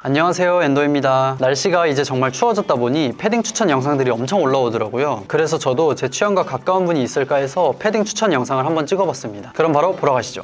안녕하세요, 엔도입니다. 날씨가 이제 정말 추워졌다 보니 패딩 추천 영상들이 엄청 올라오더라고요. 그래서 저도 제 취향과 가까운 분이 있을까 해서 패딩 추천 영상을 한번 찍어봤습니다. 그럼 바로 보러 가시죠.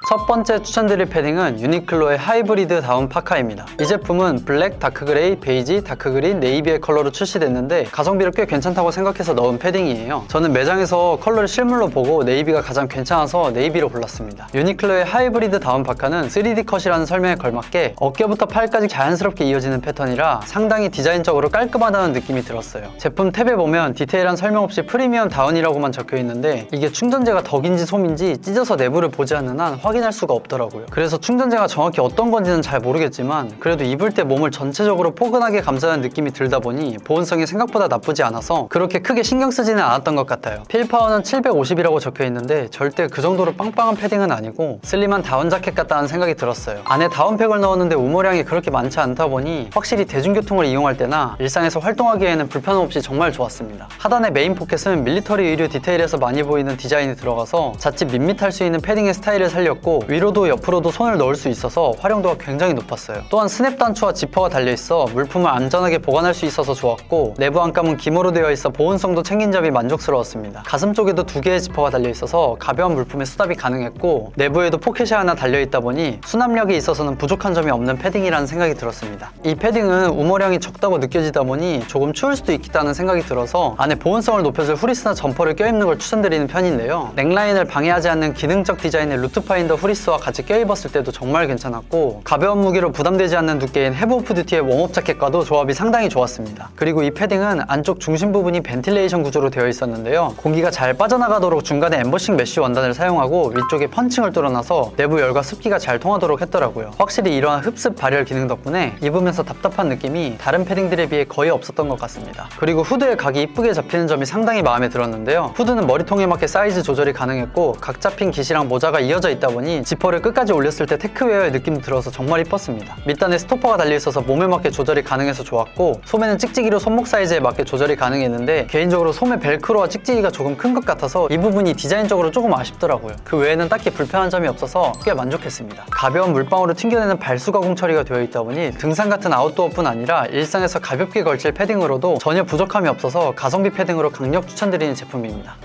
첫 번째 추천드릴 패딩은 유니클로의 하이브리드 다운 파카입니다. 이 제품은 블랙, 다크그레이, 베이지, 다크그린, 네이비의 컬러로 출시됐는데 가성비를 꽤 괜찮다고 생각해서 넣은 패딩이에요. 저는 매장에서 컬러를 실물로 보고 네이비가 가장 괜찮아서 네이비로 골랐습니다. 유니클로의 하이브리드 다운 파카는 3D 컷이라는 설명에 걸맞게 어깨부터 팔까지 자연스럽게 이어지는 패턴이라 상당히 디자인적으로 깔끔하다는 느낌이 들었어요. 제품 탭에 보면 디테일한 설명 없이 프리미엄 다운이라고만 적혀 있는데 이게 충전재가 덕인지 솜인지 찢어서 내부를 보지 않는 한 확인할 수가 없더라고요. 그래서 충전재가 정확히 어떤 건지는 잘 모르겠지만 그래도 입을 때 몸을 전체적으로 포근하게 감싸는 느낌이 들다 보니 보온성이 생각보다 나쁘지 않아서 그렇게 크게 신경 쓰지는 않았던 것 같아요. 필파워는 750이라고 적혀 있는데 절대 그 정도로 빵빵한 패딩은 아니고 슬림한 다운 자켓 같다는 생각이 들었어요. 안에 다운팩을 넣었는데 우모량이 그렇게 많지 않다 보니 확실히 대중교통을 이용할 때나 일상에서 활동하기에는 불편 없이 정말 좋았습니다. 하단의 메인 포켓은 밀리터리 의류 디테일에서 많이 보이는 디자인이 들어가서 자칫 밋밋할 수 있는 패딩의 스타일을 살렸고 위로도 옆으로도 손을 넣을 수 있어서 활용도가 굉장히 높았어요. 또한 스냅 단추와 지퍼가 달려있어 물품을 안전하게 보관할 수 있어서 좋았고 내부 안감은 기모로 되어 있어 보온성도 챙긴 점이 만족스러웠습니다. 가슴 쪽에도 2개의 지퍼가 달려있어서 가벼운 물품에 수납이 가능했고 내부에도 포켓이 하나 달려있다 보니 수납력이 있어서는 부족한 점이 없는 패딩이라는 생각이 들었습니다. 이 패딩은 우모량이 적다고 느껴지다 보니 조금 추울 수도 있겠다는 생각이 들어서 안에 보온성을 높여줄 후리스나 점퍼를 껴입는 걸 추천드리는 편인데요. 넥라인을 방해하지 않는 기능적 디자인의 루트파인더 후리스와 같이 껴입었을 때도 정말 괜찮았고 가벼운 무게로 부담되지 않는 두께인 헤브 오프 듀티의 웜업 자켓과도 조합이 상당히 좋았습니다. 그리고 이 패딩은 안쪽 중심 부분이 벤틸레이션 구조로 되어 있었는데요. 공기가 잘 빠져나가도록 중간에 엠보싱 메쉬 원단을 사용하고 위쪽에 펀칭을 뚫어놔서 내부 열과 습기가 잘 통하도록 했더라고요. 확실히 이러한 흡습 발열 기능 덕분에 입으면서 답답한 느낌이 다른 패딩들에 비해 거의 없었던 것 같습니다. 그리고 후드의 각이 이쁘게 잡히는 점이 상당히 마음에 들었는데요. 후드는 머리통에 맞게 사이즈 조절이 가능했고 각 잡힌 깃이랑 모자가 이어져 있다 보니 지퍼를 끝까지 올렸을 때 테크웨어의 느낌도 들어서 정말 이뻤습니다. 밑단에 스토퍼가 달려있어서 몸에 맞게 조절이 가능해서 좋았고 소매는 찍찍이로 손목 사이즈에 맞게 조절이 가능했는데 개인적으로 소매 벨크로와 찍찍이가 조금 큰 것 같아서 이 부분이 디자인적으로 조금 아쉽더라고요. 그 외에는 딱히 불편한 점이 없어서 꽤 만족했습니다. 가벼운 물방울을 튕겨내는 발수 가공 처리가 되어 있다 보니 등산 같은 아웃도어뿐 아니라 일상에서 가볍게 걸칠 패딩으로도 전혀 부족함이 없어서 가성비 패딩으로 강력 추천드리는 제품입니다.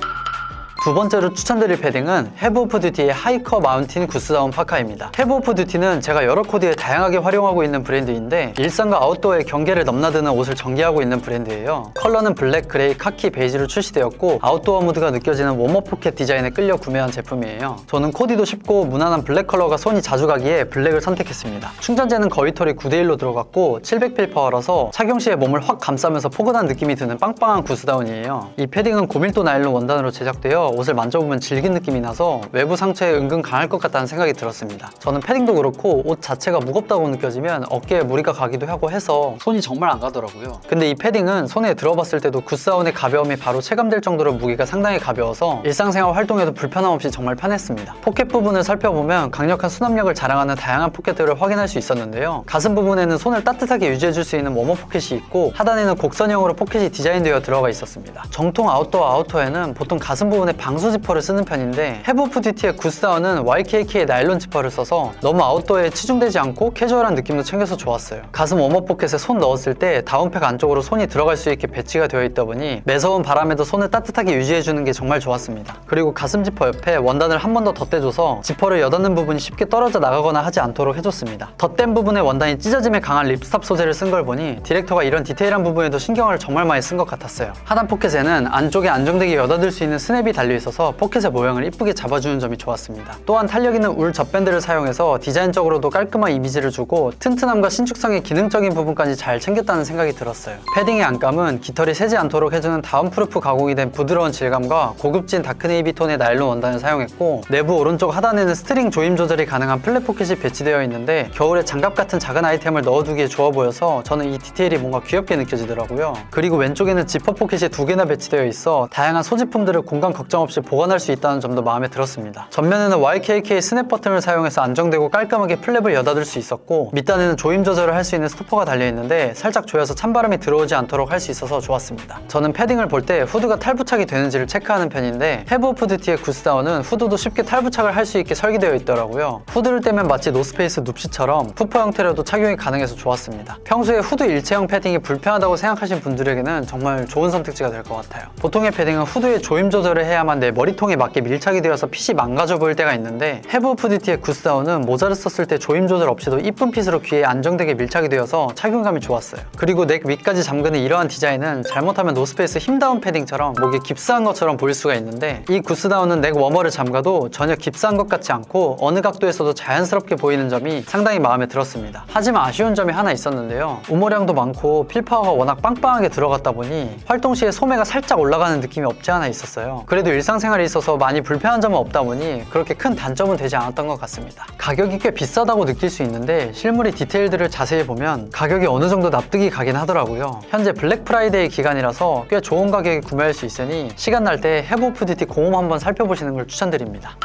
두 번째로 추천드릴 패딩은 헤브 오프 듀티의 하이커 마운틴 구스다운 파카입니다. 헤브 오프 듀티는 제가 여러 코디에 다양하게 활용하고 있는 브랜드인데 일상과 아웃도어의 경계를 넘나드는 옷을 전개하고 있는 브랜드예요. 컬러는 블랙, 그레이, 카키, 베이지로 출시되었고 아웃도어 무드가 느껴지는 웜업 포켓 디자인에 끌려 구매한 제품이에요. 저는 코디도 쉽고 무난한 블랙 컬러가 손이 자주 가기에 블랙을 선택했습니다. 충전재는 거위털이 9대1로 들어갔고 700필파워라서 착용 시에 몸을 확 감싸면서 포근한 느낌이 드는 빵빵한 구스다운이에요. 이 패딩은 고밀도 나일론 원단으로 제작되어 옷을 만져보면 질긴 느낌이 나서 외부 상처에 은근 강할 것 같다는 생각이 들었습니다. 저는 패딩도 그렇고 옷 자체가 무겁다고 느껴지면 어깨에 무리가 가기도 하고 해서 손이 정말 안 가더라고요. 근데 이 패딩은 손에 들어봤을 때도 굿사운의 가벼움이 바로 체감될 정도로 무게가 상당히 가벼워서 일상생활 활동에도 불편함 없이 정말 편했습니다. 포켓 부분을 살펴보면 강력한 수납력을 자랑하는 다양한 포켓들을 확인할 수 있었는데요. 가슴 부분에는 손을 따뜻하게 유지해줄 수 있는 웜업 포켓이 있고 하단에는 곡선형으로 포켓이 디자인되어 들어가 있었습니다. 정통 아웃도어 아우터에는 보통 가슴 부분에 방수 지퍼를 쓰는 편인데 헤브 오프 듀티의 구스다운은 YKK의 나일론 지퍼를 써서 너무 아웃도어에 치중되지 않고 캐주얼한 느낌도 챙겨서 좋았어요. 가슴 웜업 포켓에 손 넣었을 때 다운팩 안쪽으로 손이 들어갈 수 있게 배치가 되어 있다 보니 매서운 바람에도 손을 따뜻하게 유지해주는 게 정말 좋았습니다. 그리고 가슴 지퍼 옆에 원단을 한 번 더 덧대줘서 지퍼를 여닫는 부분이 쉽게 떨어져 나가거나 하지 않도록 해줬습니다. 덧댄 부분에 원단이 찢어짐에 강한 립스탑 소재를 쓴 걸 보니 디렉터가 이런 디테일한 부분에도 신경을 정말 많이 쓴 것 같았어요. 하단 포켓에는 안쪽에 안정되게 여닫을 수 있는 스냅이 달려있어서 포켓의 모양을 이쁘게 잡아주는 점이 좋았습니다. 또한 탄력 있는 울 젖밴드를 사용해서 디자인적으로도 깔끔한 이미지를 주고 튼튼함과 신축성의 기능적인 부분까지 잘 챙겼다는 생각이 들었어요. 패딩의 안감은 깃털이 새지 않도록 해주는 다운프루프 가공이 된 부드러운 질감과 고급진 다크네이비 톤의 나일론 원단을 사용했고 내부 오른쪽 하단에는 스트링 조임 조절이 가능한 플랫 포켓이 배치되어 있는데 겨울에 장갑 같은 작은 아이템을 넣어두기에 좋아 보여서 저는 이 디테일이 뭔가 귀엽게 느껴지더라고요. 그리고 왼쪽에는 지퍼 포켓이 2개나 배치되어 있어 다양한 소지품들을 공간 걱정 걱정 없이 보관할 수 있다는 점도 마음에 들었습니다. 전면에는 YKK 스냅 버튼을 사용해서 안정되고 깔끔하게 플랩을 여닫을 수 있었고, 밑단에는 조임 조절을 할 수 있는 스토퍼가 달려있는데 살짝 조여서 찬바람이 들어오지 않도록 할 수 있어서 좋았습니다. 저는 패딩을 볼 때 후드가 탈부착이 되는지를 체크하는 편인데, 해브 오프 듀티의 구스다운은 후드도 쉽게 탈부착을 할 수 있게 설계되어 있더라고요. 후드를 떼면 마치 노스페이스 눕시처럼 푸퍼 형태로도 착용이 가능해서 좋았습니다. 평소에 후드 일체형 패딩이 불편하다고 생각하신 분들에게는 정말 좋은 선택지가 될 것 같아요. 보통의 패딩은 후드에 조임 조절을 해야만 내 머리통에 맞게 밀착이 되어서 핏이 망가져 보일 때가 있는데, 해브 오프 듀티의 구스다운은 모자를 썼을 때 조임 조절 없이도 이쁜 핏으로 귀에 안정되게 밀착이 되어서 착용감이 좋았어요. 그리고 넥 위까지 잠그는 이러한 디자인은 잘못하면 노스페이스 힘다운 패딩처럼 목이 깁스한 것처럼 보일 수가 있는데, 이 구스다운은 넥 워머를 잠가도 전혀 깁스한 것 같지 않고 어느 각도에서도 자연스럽게 보이는 점이 상당히 마음에 들었습니다. 하지만 아쉬운 점이 하나 있었는데요, 우모량도 많고 필파워가 워낙 빵빵하게 들어갔다 보니 활동 시에 소매가 살짝 올라가는 느낌이 없지 않아 있었어요. 그래도 일상생활에 있어서 많이 불편한 점은 없다 보니 그렇게 큰 단점은 되지 않았던 것 같습니다. 가격이 꽤 비싸다고 느낄 수 있는데, 실물의 디테일들을 자세히 보면 가격이 어느 정도 납득이 가긴 하더라고요. 현재 블랙 프라이데이 기간이라서 꽤 좋은 가격에 구매할 수 있으니 시간 날 때 해브 오프 듀티 공홈 한번 살펴보시는 걸 추천드립니다.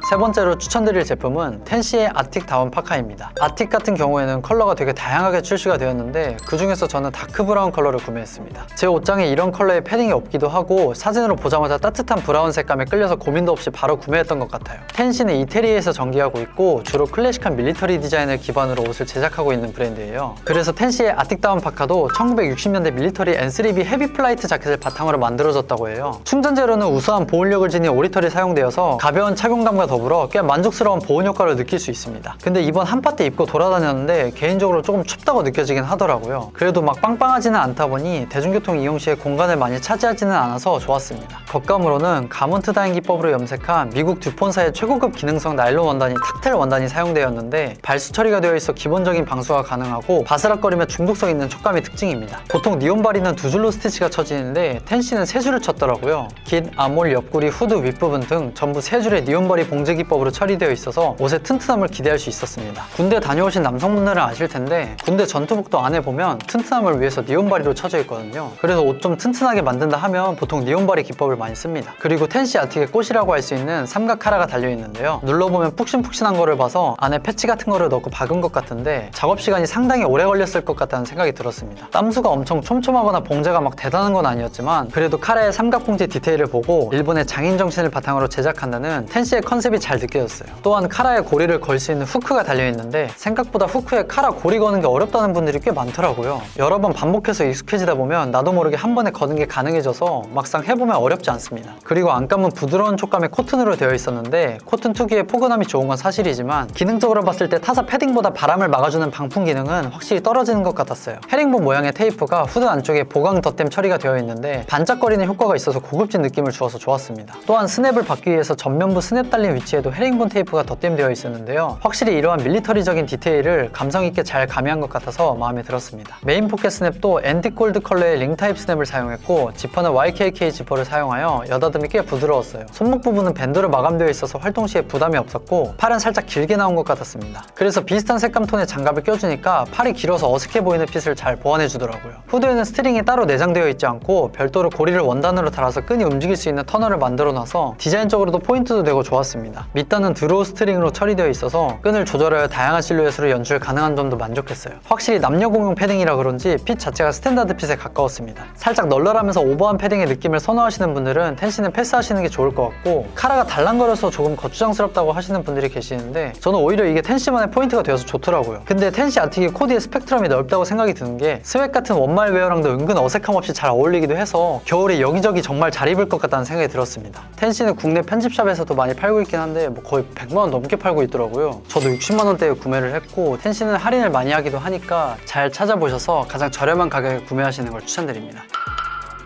세 번째로 추천드릴 제품은 텐시의 아틱 다운 파카입니다. 아틱 같은 경우에는 컬러가 되게 다양하게 출시가 되었는데, 그 중에서 저는 다크 브라운 컬러를 구매했습니다. 제 옷장에 이런 컬러의 패딩이 없기도 하고 사진으로 보자마자 따뜻한 브라운 색감에 끌려서 고민도 없이 바로 구매했던 것 같아요. 텐시는 이태리에서 전개하고 있고 주로 클래식한 밀리터리 디자인을 기반으로 옷을 제작하고 있는 브랜드예요. 그래서 텐시의 아틱 다운 파카도 1960년대 밀리터리 N3B 헤비 플라이트 자켓을 바탕으로 만들어졌다고 해요. 충전 재료는 우수한 보온력을 지닌 오리털이 사용되어서 가벼운 착용감과 더불어 꽤 만족스러운 보온 효과를 느낄 수 있습니다. 근데 이번 한파 때 입고 돌아다녔는데 개인적으로 조금 춥다고 느껴지긴 하더라고요. 그래도 막 빵빵하지는 않다 보니 대중교통 이용 시에 공간을 많이 차지하지는 않아서 좋았습니다. 겉감으로는 가먼트 다행 기법으로 염색한 미국 듀폰사의 최고급 기능성 나일론 원단인 탁텔 원단이 사용되었는데, 발수 처리가 되어 있어 기본적인 방수가 가능하고 바스락거리며 중독성 있는 촉감이 특징입니다. 보통 니온바리는 두 줄로 스티치가 쳐지는데 텐시는 세 줄을 쳤더라고요. 깃, 아몰, 옆구리, 후드 윗부분 등 전부 세 줄의 니온바리 봉제 기법으로 처리되어 있어서 옷의 튼튼함을 기대할 수 있었습니다. 군대 다녀오신 남성분들은 아실 텐데, 군대 전투복도 안에 보면 튼튼함을 위해서 니온바리로 쳐져 있거든요. 그래서 옷 좀 튼튼하게 만든다 하면 보통 니온바리 기법을 많이 씁니다. 그리고 텐시 아틱의 꽃이라고 할 수 있는 삼각 카라가 달려있는데요, 눌러보면 푹신푹신한 거를 봐서 안에 패치 같은 거를 넣고 박은 것 같은데 작업 시간이 상당히 오래 걸렸을 것 같다는 생각이 들었습니다. 땀수가 엄청 촘촘하거나 봉제가 막 대단한 건 아니었지만 그래도 카라의 삼각 봉제 디테일을 보고 일본의 장인 정신을 바탕으로 제작한다는 텐시의 컨셉이 잘 느껴졌어요. 또한 카라의 고리를 걸 수 있는 후크가 달려있는데 생각보다 후크에 카라 고리 거는 게 어렵다는 분들이 꽤 많더라고요. 여러 번 반복해서 익숙해지다 보면 나도 모르게 한 번에 거는 게 가능해져서 막상 해보면 어렵지 않습니다. 그리고 안감은 부드러운 촉감의 코튼으로 되어 있었는데, 코튼 특유의 포근함이 좋은 건 사실이지만 기능적으로 봤을 때 타사 패딩보다 바람을 막아주는 방풍 기능은 확실히 떨어지는 것 같았어요. 헤링본 모양의 테이프가 후드 안쪽에 보강 덧댐 처리가 되어 있는데 반짝거리는 효과가 있어서 고급진 느낌을 주어서 좋았습니다. 또한 스냅을 받기 위해서 전면부 스냅 달린 위치에도 헤링본 테이프가 덧댐되어 있었는데요, 확실히 이러한 밀리터리적인 디테일을 감성 있게 잘 가미한 것 같아서 마음에 들었습니다. 메인 포켓 스냅도 앤틱 골드 컬러의 링 타입 스냅을 사용했고, 지퍼는 YKK 지퍼를 사용하여 여닫음이 꽤 부드러웠어요. 손목 부분은 밴드로 마감되어 있어서 활동 시에 부담이 없었고, 팔은 살짝 길게 나온 것 같았습니다. 그래서 비슷한 색감 톤의 장갑을 껴주니까 팔이 길어서 어색해 보이는 핏을 잘 보완해 주더라고요. 후드에는 스트링이 따로 내장되어 있지 않고 별도로 고리를 원단으로 달아서 끈이 움직일 수 있는 터널을 만들어 놔서 디자인적으로도 포인트도 되고 좋았습니다. 밑단은 드로우 스트링으로 처리되어 있어서 끈을 조절하여 다양한 실루엣으로 연출 가능한 점도 만족했어요. 확실히 남녀 공용 패딩이라 그런지 핏 자체가 스탠다드 핏에 가까웠습니다. 살짝 널널하면서 오버한 패딩의 느낌을 선호하시는 분들은 텐시는 패스하시는 게 좋을 것 같고, 카라가 달랑거려서 조금 거추장스럽다고 하시는 분들이 계시는데 저는 오히려 이게 텐시만의 포인트가 되어서 좋더라고요. 근데 텐시 아틱이 코디의 스펙트럼이 넓다고 생각이 드는 게, 스웻 같은 원말 웨어랑도 은근 어색함 없이 잘 어울리기도 해서 겨울에 여기저기 정말 잘 입을 것 같다는 생각이 들었습니다. 텐시는 국내 편집샵에서도 많이 팔고 있긴 한데 뭐 거의 100만원 넘게 팔고 있더라고요. 저도 60만원대에 구매를 했고, 텐시는 할인을 많이 하기도 하니까 잘 찾아보셔서 가장 저렴한 가격에 구매하시는 걸 추천드립니다.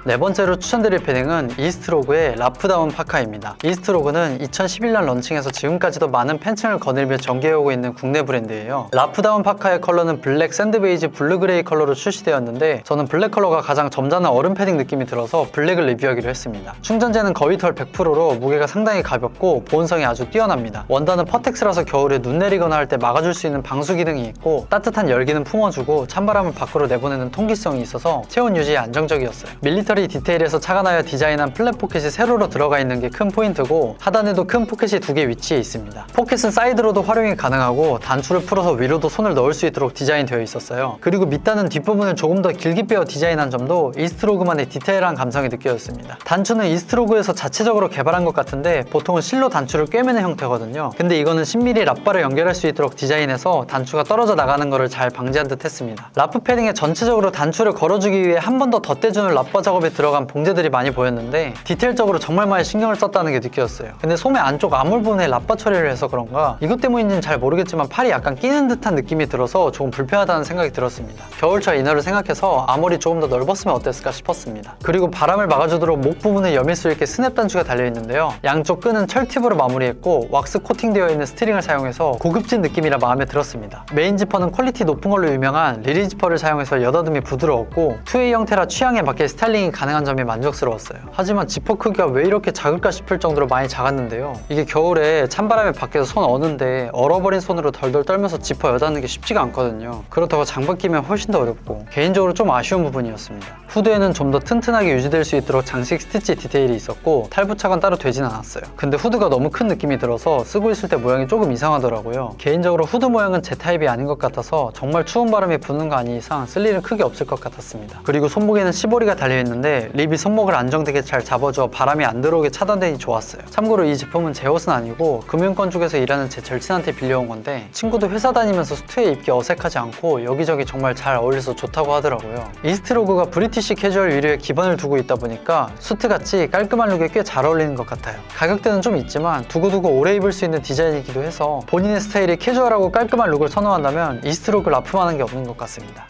네 번째로 추천드릴 패딩은 이스트로그의 라프다운 파카입니다. 이스트로그는 2011년 런칭해서 지금까지도 많은 팬층을 거닐며 전개해오고 있는 국내 브랜드예요. 라프다운 파카의 컬러는 블랙, 샌드베이지, 블루그레이 컬러로 출시되었는데 저는 블랙 컬러가 가장 점잖은 얼음 패딩 느낌이 들어서 블랙을 리뷰하기로 했습니다. 충전재는 거위털 100%로 무게가 상당히 가볍고 보온성이 아주 뛰어납니다. 원단은 퍼텍스라서 겨울에 눈 내리거나 할 때 막아줄 수 있는 방수 기능이 있고, 따뜻한 열기는 품어주고 찬바람을 밖으로 내보내는 통기성이 있어서 체온 유지에 안정적이었어요. 밀리터리 처리 디테일에서 착안하여 디자인한 플랫 포켓이 세로로 들어가 있는 게 큰 포인트고, 하단에도 큰 포켓이 2개 위치해 있습니다. 포켓은 사이드로도 활용이 가능하고 단추를 풀어서 위로도 손을 넣을 수 있도록 디자인되어 있었어요. 그리고 밑단은 뒷부분을 조금 더 길게 빼어 디자인한 점도 이스트로그만의 디테일한 감성이 느껴졌습니다. 단추는 이스트로그에서 자체적으로 개발한 것 같은데 보통은 실로 단추를 꿰매는 형태거든요. 근데 이거는 10mm 랍바를 연결할 수 있도록 디자인해서 단추가 떨어져 나가는 것을 잘 방지한 듯 했습니다. 라프 패딩에 전체적으로 단추를 걸어주기 위해 한 번 더 덧대주는 랍바 작업에 들어간 봉제들이 많이 보였는데 디테일적으로 정말 많이 신경을 썼다는 게 느껴졌어요. 근데 소매 안쪽 아몰 부분에 랍바 처리를 해서 그런가 이것 때문인지는 잘 모르겠지만 팔이 약간 끼는 듯한 느낌이 들어서 조금 불편하다는 생각이 들었습니다. 겨울철 이너를 생각해서 아몰이 조금 더 넓었으면 어땠을까 싶었습니다. 그리고 바람을 막아주도록 목 부분에 여밀 수 있게 스냅 단추가 달려있는데요. 양쪽 끈은 철팁으로 마무리했고 왁스 코팅되어 있는 스트링을 사용해서 고급진 느낌이라 마음에 들었습니다. 메인 지퍼는 퀄리티 높은 걸로 유명한 리리 지퍼를 사용해서 여닫음이 부드러웠고 2웨이 형태라 취향에 맞게 스타일링이 가능한 점이 만족스러웠어요. 하지만 지퍼 크기가 왜 이렇게 작을까 싶을 정도로 많이 작았는데요. 이게 겨울에 찬바람에 밖에서 손 어는데 얼어버린 손으로 덜덜 떨면서 지퍼 여닫는 게 쉽지가 않거든요. 그렇다고 장갑 끼면 훨씬 더 어렵고 개인적으로 좀 아쉬운 부분이었습니다. 후드에는 좀 더 튼튼하게 유지될 수 있도록 장식 스티치 디테일이 있었고 탈부착은 따로 되진 않았어요. 근데 후드가 너무 큰 느낌이 들어서 쓰고 있을 때 모양이 조금 이상하더라고요. 개인적으로 후드 모양은 제 타입이 아닌 것 같아서 정말 추운 바람이 부는 거 아닌 이상 쓸 일은 크게 없을 것 같았습니다. 그리고 손목에는 시보리가 달려있는데 립이 손목을 안정되게 잘 잡아줘 바람이 안 들어오게 차단되니 좋았어요. 참고로 이 제품은 제 옷은 아니고 금융권 쪽에서 일하는 제 절친한테 빌려온 건데 친구도 회사 다니면서 수트에 입기 어색하지 않고 여기저기 정말 잘 어울려서 좋다고 하더라고요. 이스트로그가 브리티시 캐주얼 위류에 기반을 두고 있다 보니까 수트같이 깔끔한 룩에 꽤 잘 어울리는 것 같아요. 가격대는 좀 있지만 두고두고 오래 입을 수 있는 디자인이기도 해서 본인의 스타일이 캐주얼하고 깔끔한 룩을 선호한다면 이스트로그를 납품하는 게 없는 것 같습니다.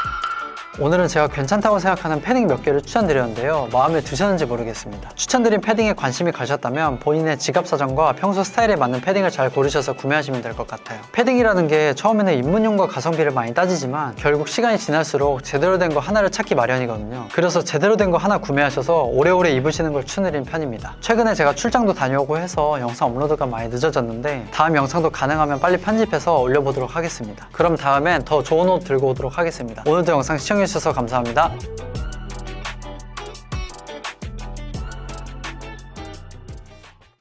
오늘은 제가 괜찮다고 생각하는 패딩 몇 개를 추천드렸는데요. 마음에 드셨는지 모르겠습니다. 추천드린 패딩에 관심이 가셨다면 본인의 지갑 사정과 평소 스타일에 맞는 패딩을 잘 고르셔서 구매하시면 될 것 같아요. 패딩이라는 게 처음에는 입문용과 가성비를 많이 따지지만 결국 시간이 지날수록 제대로 된 거 하나를 찾기 마련이거든요. 그래서 제대로 된 거 하나 구매하셔서 오래오래 입으시는 걸 추천드린 편입니다. 최근에 제가 출장도 다녀오고 해서 영상 업로드가 많이 늦어졌는데 다음 영상도 가능하면 빨리 편집해서 올려보도록 하겠습니다. 그럼 다음엔 더 좋은 옷 들고 오도록 하겠습니다. 오늘도 영상 시청해주셔서 감사합니다.